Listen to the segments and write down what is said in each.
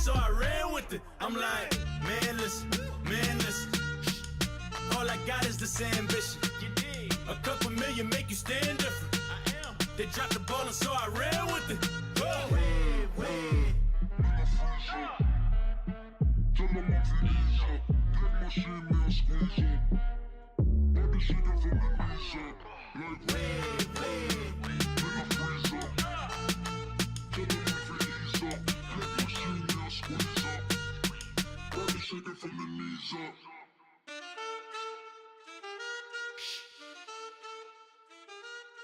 so I ran with it. I'm like, man, listen. All I got is this ambition. A couple million make you stand different. I am. They dropped the ball and so I ran with it.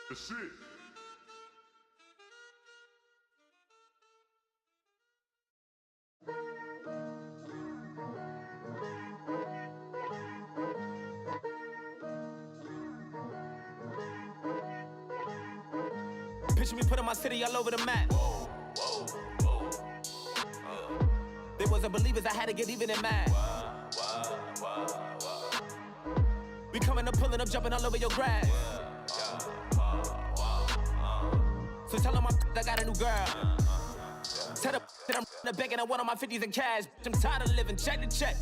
That's it. Picture me putting my city all over the map. They wasn't believers, I had to get even and mad. We coming up, pulling up, jumping all over your grass. So tell them I got a new girl. Tell them that I'm in the bank and I want all my 50s in cash. I'm tired of living check to check.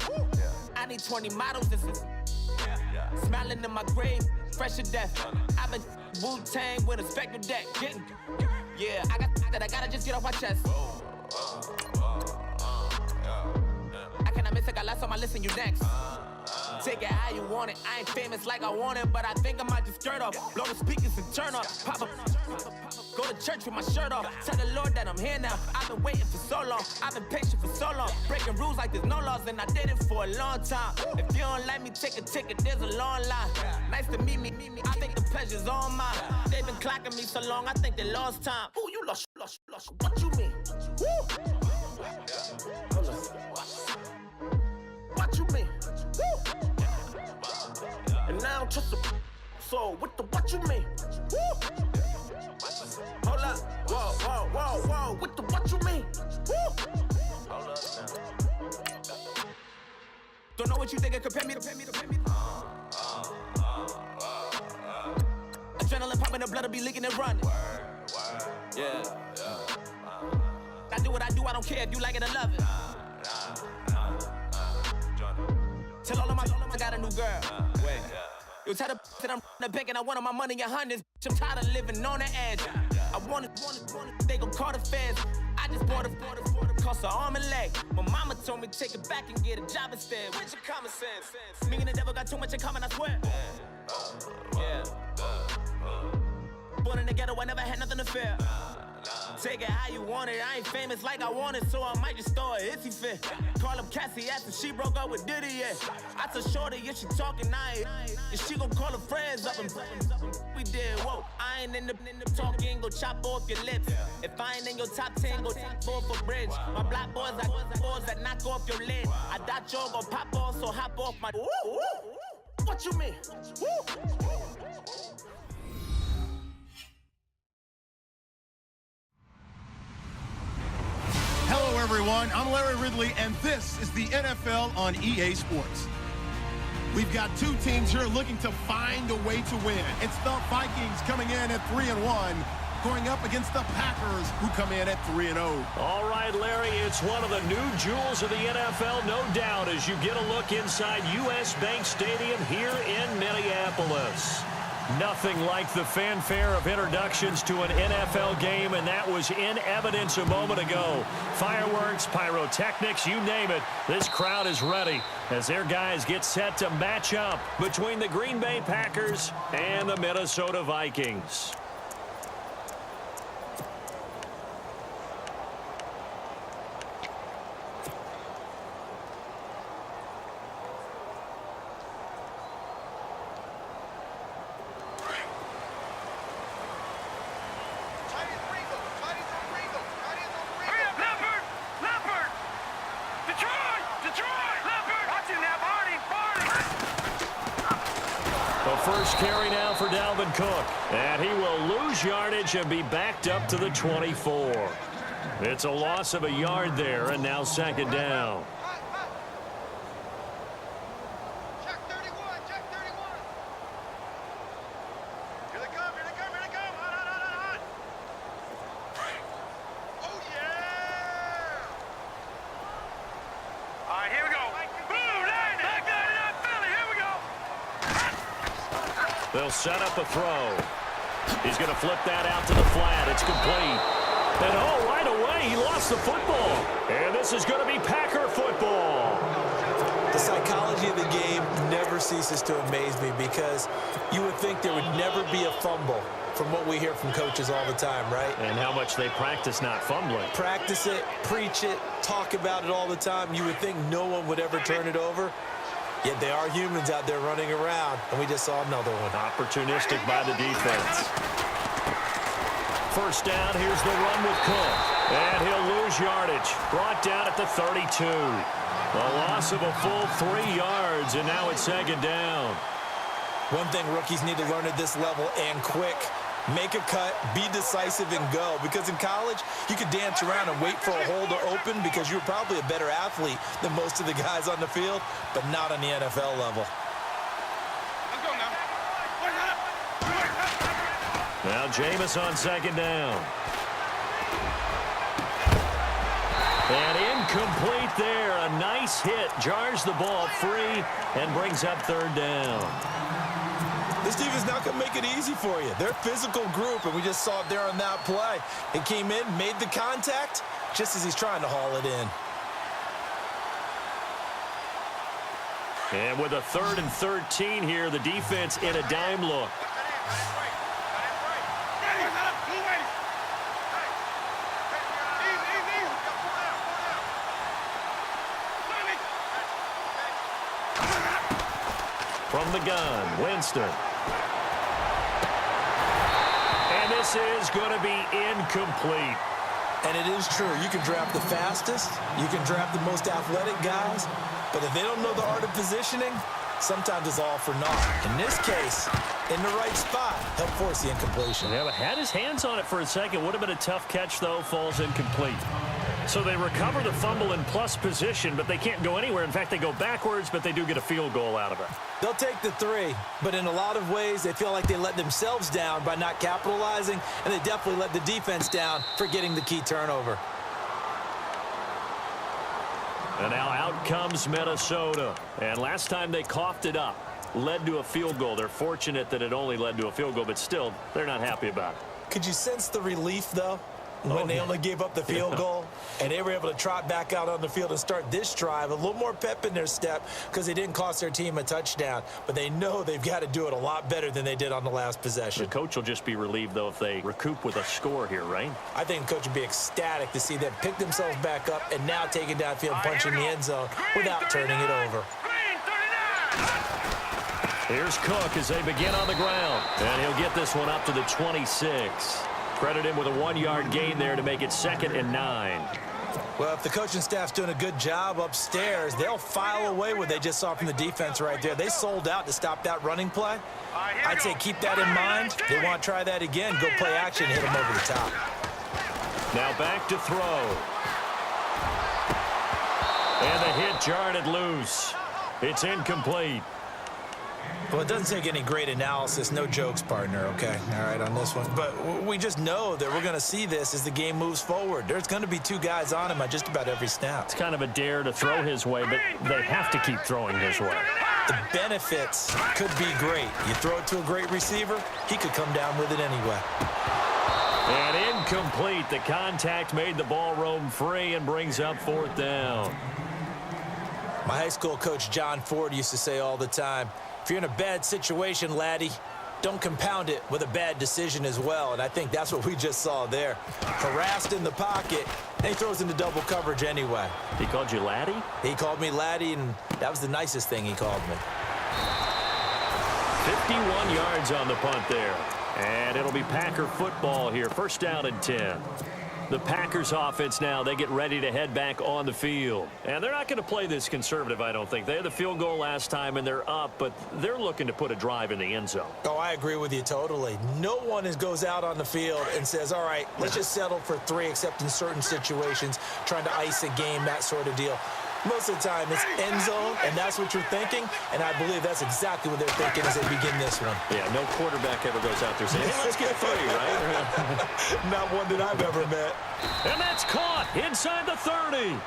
I need 20 models, this is smiling in my grave, fresh to death. I've been Wu-Tang with a spectral deck. Yeah, I got that, I gotta just get off my chest. I cannot miss it, got last on my list and you next. Take it how you want it, I ain't famous like I want it, but I think I might just skirt off. Blow the speakers and turn up, pop up. Go to church with my shirt off. Tell the Lord that I'm here now. I've been waiting for so long. I've been patient for so long. Breaking rules like there's no laws, and I did it for a long time. If you don't like me, take a ticket. There's a long line. Nice to meet me. I think the pleasure's all mine. They've been clocking me so long. I think they lost time. Ooh, you lost. What you mean? Woo. What you mean? Woo. And now I'm just a so with the what you mean? Woo. Hold up, whoa, with the what you mean? Woo! Hold up now. Don't know what you think it compare me to. Adrenaline popping, the blood'll be leaking and running. Yeah. I do what I do, I don't care if you like it or love it. Tell all of my I got a new girl. Wait. You tell the that I'm in the bank and I want all my money in hundreds. I'm tired of living on the edge. I want it, they gon' call the feds. I just bought it, cost an arm and leg. My mama told me take it back and get a job instead. Where's your common sense? Me and the devil got too much in common, I swear. Yeah. Born in the ghetto, I never had nothing to fear. Take it how you want it, I ain't famous like I want it, so I might just throw a hissy fit. Call up Cassie, asked if she broke up with Diddy, yeah. I told Shorty if she talking, if she gon' call her friends up and we did, whoa. I ain't in the talking, go chop off your lips. If I ain't in your top 10, go take 4 for bridge. My black boys, I boys that knock off your lid. I thought y'all gon' pop off, so hop off my. What you mean? Hello, everyone. I'm Larry Ridley, and this is the NFL on EA Sports. We've got two teams here looking to find a way to win. It's the Vikings coming in at 3-1, going up against the Packers, who come in at 3-0. All right, Larry, it's one of the new jewels of the NFL, no doubt, as you get a look inside U.S. Bank Stadium here in Minneapolis. Nothing like the fanfare of introductions to an NFL game, and that was in evidence a moment ago. Fireworks, pyrotechnics, you name it. This crowd is ready as their guys get set to match up between the Green Bay Packers and the Minnesota Vikings. First carry now for Dalvin Cook. And he will lose yardage and be backed up to the 24. It's a loss of a yard there, and now second down. Check 31, check 31. Here they come, here they come, here they come. Hot. Oh, yeah. They'll set up a throw. He's going to flip that out to the flat. It's complete. And oh, right away, he lost the football. And this is going to be Packer football. The psychology of the game never ceases to amaze me because you would think there would never be a fumble from what we hear from coaches all the time, right? And how much they practice not fumbling. Practice it, preach it, talk about it all the time. You would think no one would ever turn it over. Yet they are humans out there running around, and we just saw another one. Opportunistic by the defense. First down, here's the run with Cook. And he'll lose yardage. Brought down at the 32. A loss of a full 3 yards, and now it's second down. One thing rookies need to learn at this level, and quick. Make a cut, be decisive, and go. Because in college, you could dance around and wait for a hole to open because you're probably a better athlete than most of the guys on the field, but not on the NFL level. Let's go now. Now Jameis on second down. And incomplete there. A nice hit. Jars the ball free and brings up third down. This defense not going to make it easy for you. They're a physical group, and we just saw it there on that play. It came in, made the contact, just as he's trying to haul it in. And with a 3rd and 13 here, the defense in a dime look. From the gun, Winston. And this is going to be incomplete. And it is true. You can draft the fastest. You can draft the most athletic guys. But if they don't know the art of positioning, sometimes it's all for naught. In this case, in the right spot, help force the incompletion. Yeah, but had his hands on it for a second. Would have been a tough catch, though. Falls incomplete. So they recover the fumble in plus position, but they can't go anywhere. In fact, they go backwards, but they do get a field goal out of it. They'll take the 3, but in a lot of ways, they feel like they let themselves down by not capitalizing, and they definitely let the defense down for getting the key turnover. And now out comes Minnesota. And last time they coughed it up, led to a field goal. They're fortunate that it only led to a field goal, but still, they're not happy about it. Could you sense the relief, though? When they only gave up the field goal, and they were able to trot back out on the field and start this drive, a little more pep in their step because they didn't cost their team a touchdown. But they know they've got to do it a lot better than they did on the last possession. The coach will just be relieved, though, if they recoup with a score here, right? I think the coach would be ecstatic to see them pick themselves back up and now take it downfield, punching the end zone without turning it over. Here's Cook as they begin on the ground. And he'll get this one up to the 26. Credit him with a 1-yard gain there to make it 2nd and 9. Well, if the coaching staff's doing a good job upstairs, they'll file away what they just saw from the defense right there. They sold out to stop that running play. I'd say keep that in mind. They want to try that again. Go play action, hit them over the top. Now back to throw. And the hit jarred it loose. It's incomplete. Well, it doesn't take any great analysis. No jokes, partner, okay? All right, on this one. But we just know that we're going to see this as the game moves forward. There's going to be 2 guys on him at just about every snap. It's kind of a dare to throw his way, but they have to keep throwing his way. The benefits could be great. You throw it to a great receiver, he could come down with it anyway. And incomplete. The contact made the ball roam free and brings up 4th down. My high school coach, John Ford, used to say all the time, if you're in a bad situation, laddie, don't compound it with a bad decision as well. And I think that's what we just saw there. Harassed in the pocket, and he throws into double coverage anyway. He called you laddie? He called me laddie, and that was the nicest thing he called me. 51 yards on the punt there. And it'll be Packer football here. 1st down and 10. The Packers offense now, they get ready to head back on the field. And they're not going to play this conservative, I don't think. They had the field goal last time, and they're up, but they're looking to put a drive in the end zone. Oh, I agree with you totally. No one goes out on the field and says, all right, let's just settle for 3, except in certain situations, trying to ice a game, that sort of deal. Most of the time, it's end zone, and that's what you're thinking, and I believe that's exactly what they're thinking as they begin this one. Yeah, no quarterback ever goes out there saying, hey, let's get 3, right? Not one that I've ever met. And that's caught inside the 30.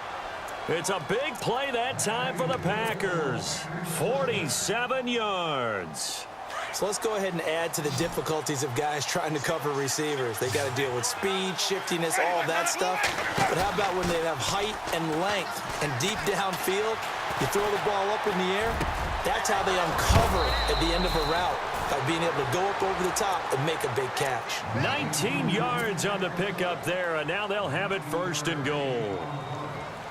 It's a big play that time for the Packers. 47 yards. So let's go ahead and add to the difficulties of guys trying to cover receivers. They got to deal with speed, shiftiness, all of that stuff. But how about when they have height and length and deep downfield, you throw the ball up in the air? That's how they uncover at the end of a route, by being able to go up over the top and make a big catch. 19 yards on the pickup there, and now they'll have it 1st and goal.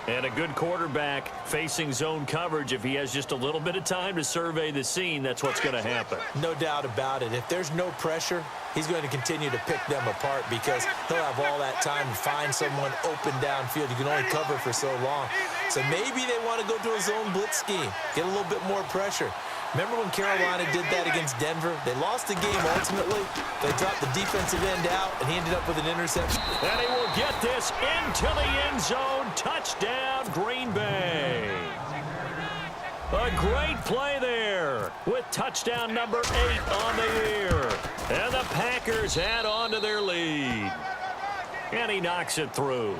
And a good quarterback facing zone coverage, if he has just a little bit of time to survey the scene, that's what's going to happen. No doubt about it. If there's no pressure, he's going to continue to pick them apart because he'll have all that time to find someone open downfield. You can only cover for so long. So maybe they want to go to a zone blitz scheme, get a little bit more pressure. Remember when Carolina did that against Denver? They lost the game ultimately. They dropped the defensive end out, and he ended up with an interception. And he will get this into the end zone. Touchdown, Green Bay. A great play there with touchdown number 8 on the year. And the Packers add on to their lead. And he knocks it through.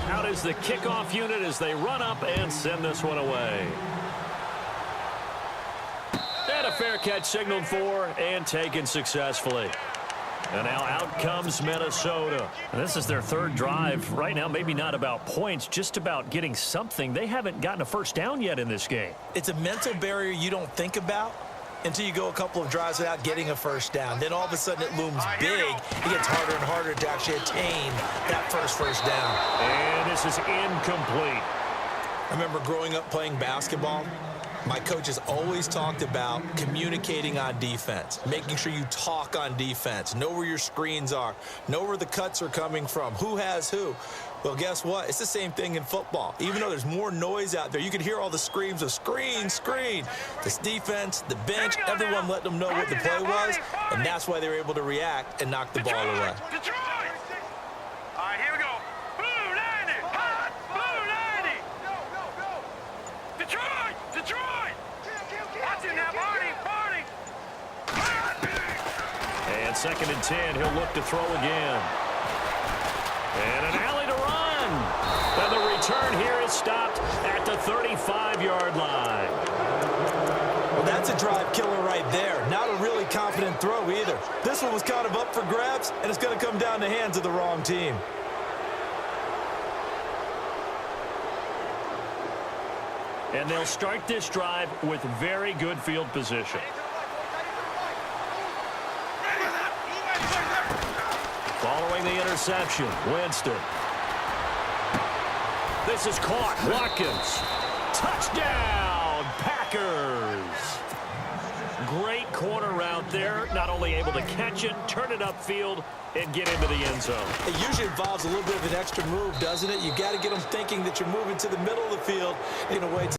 Out is the kickoff unit as they run up and send this one away. And a fair catch signaled for and taken successfully. And now out comes Minnesota. And this is their 3rd drive. Right now, maybe not about points, just about getting something. They haven't gotten a first down yet in this game. It's a mental barrier you don't think about until you go a couple of drives without getting a first down. Then all of a sudden it looms big. It gets harder and harder to actually attain that first down. And this is incomplete. I remember growing up playing basketball. My coaches always talked about communicating on defense, making sure you talk on defense, know where your screens are, know where the cuts are coming from, who has who. Well, guess what? It's the same thing in football. Even though there's more noise out there, you can hear all the screams of screen, screen. This defense, the bench, everyone let them know what the play was, and that's why they were able to react and knock the ball away. Detroit! All right, here we go. Blue 90! Hot! Blue 90! Detroit! Detroit! Watch it now, Barney! And 2nd and 10, he'll look to throw again. And an alley to run. And the return here is stopped at the 35-yard line. Well, that's a drive killer right there. Not a really confident throw either. This one was kind of up for grabs, and it's going to come down the hands of the wrong team. And they'll start this drive with very good field position. Following the interception, Winston. This is caught. Watkins. Touchdown, Packers. Great corner route there. Not only able to catch it, turn it upfield, and get into the end zone. It usually involves a little bit of an extra move, doesn't it? You got to get them thinking that you're moving to the middle of the field in a way to